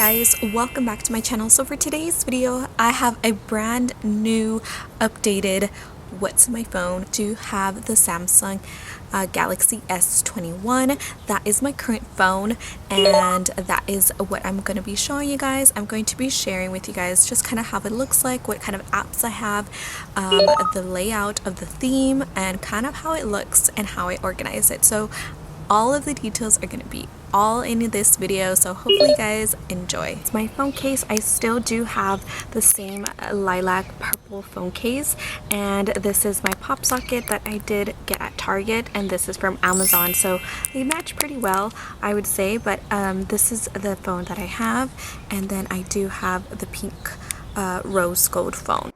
guys, welcome back to my channel. So for today's video, I have a brand new updated what's my phone to have the Samsung Galaxy S21. That is my current phone, and that is what I'm going to be showing you guys. I'm going to be sharing with you guys just kind of how it looks like, what kind of apps I have, the layout of the theme, and kind of how it looks and how I organize it. So all of the details are going to be all in this video, so hopefully you guys enjoy. It's my phone case. I still do have the same lilac purple phone case, and this is my pop socket that I did get at Target, and this is from Amazon, so they match pretty well, I would say. But this is the phone that I have, and then I do have the pink rose gold phone.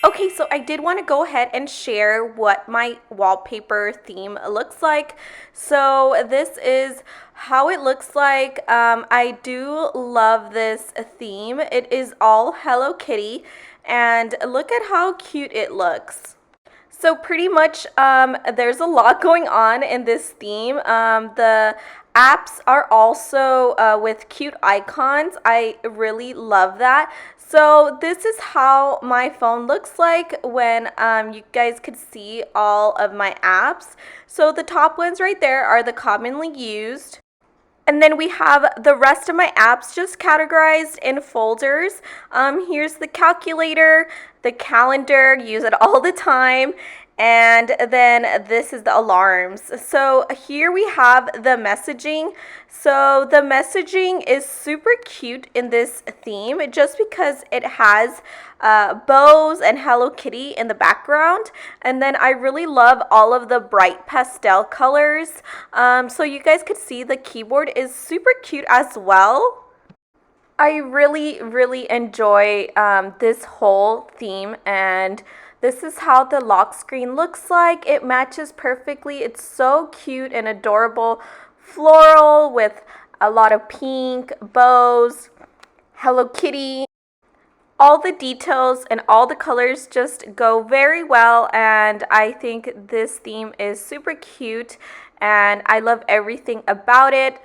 Okay, so I did want to go ahead and share what my wallpaper theme looks like. So this is how it looks like. I do love this theme. It is all Hello Kitty, and look at how cute it looks. So pretty much there's a lot going on in this theme. The apps are also with cute icons. I really love that. So this is how my phone looks like when you guys could see all of my apps. So the top ones right there are the commonly used. And then we have the rest of my apps just categorized in folders. Here's the calculator, the calendar, use it all the time. And then this is the alarms. So here we have the messaging. So the messaging is super cute in this theme just because it has bows and Hello Kitty in the background. And then I really love all of the bright pastel colors. So you guys could see the keyboard is super cute as well. I really enjoy this whole theme, and this is how the lock screen looks like. It matches perfectly. It's so cute and adorable. Floral with a lot of pink, bows, Hello Kitty. All the details and all the colors just go very well, and I think this theme is super cute, and I love everything about it.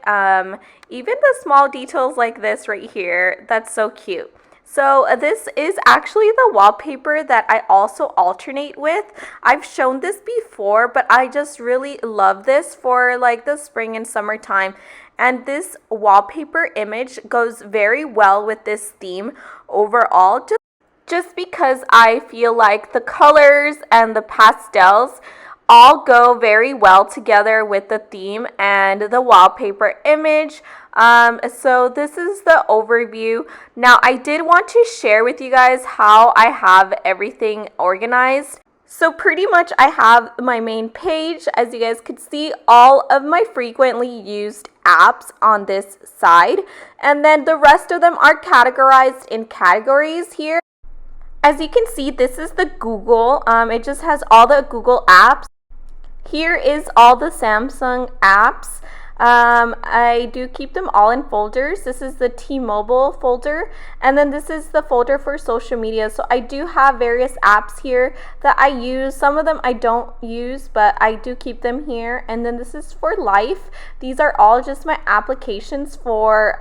Even the small details like this right here, that's so cute. So this is actually the wallpaper that I also alternate with. I've shown this before, but I just really love this for like the spring and summertime. And this wallpaper image goes very well with this theme overall, just because I feel like the colors and the pastels all go very well together with the theme and the wallpaper image. So this is the overview. Now I did want to share with you guys how I have everything organized. So pretty much I have my main page. As you guys could see, all of my frequently used apps on this side, and then the rest of them are categorized in categories here. As you can see, this is the Google. It just has all the Google apps. Here is all the Samsung apps. I do keep them all in folders. This is the T-Mobile folder, and then this is the folder for social media. So I do have various apps here that I use. Some of them I don't use, but I do keep them here. And then this is for life. These are all just my applications for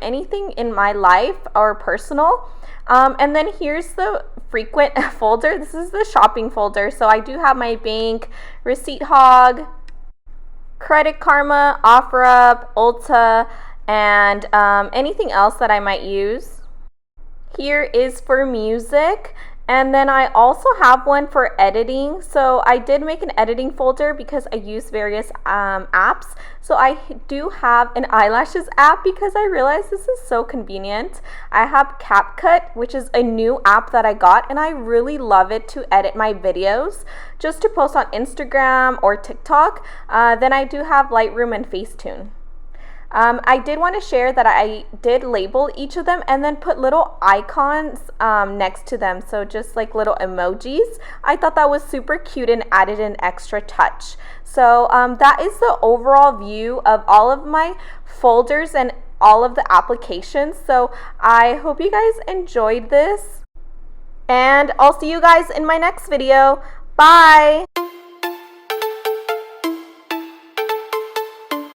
anything in my life or personal. And then here's the frequent folder. This is the shopping folder. So I do have my bank, Receipt Hog, Credit Karma, OfferUp, Ulta, and anything else that I might use. Here is for music, and then I also have one for editing. So I did make an editing folder because I use various apps. So I do have an eyelashes app because I realized this is so convenient. I have CapCut, which is a new app that I got, and I really love it to edit my videos just to post on Instagram or TikTok. Then I do have Lightroom and Facetune. I did want to share that I did label each of them and then put little icons next to them, so just like little emojis. I thought that was super cute and added an extra touch. So that is the overall view of all of my folders and all of the applications. So I hope you guys enjoyed this, and I'll see you guys in my next video. Bye!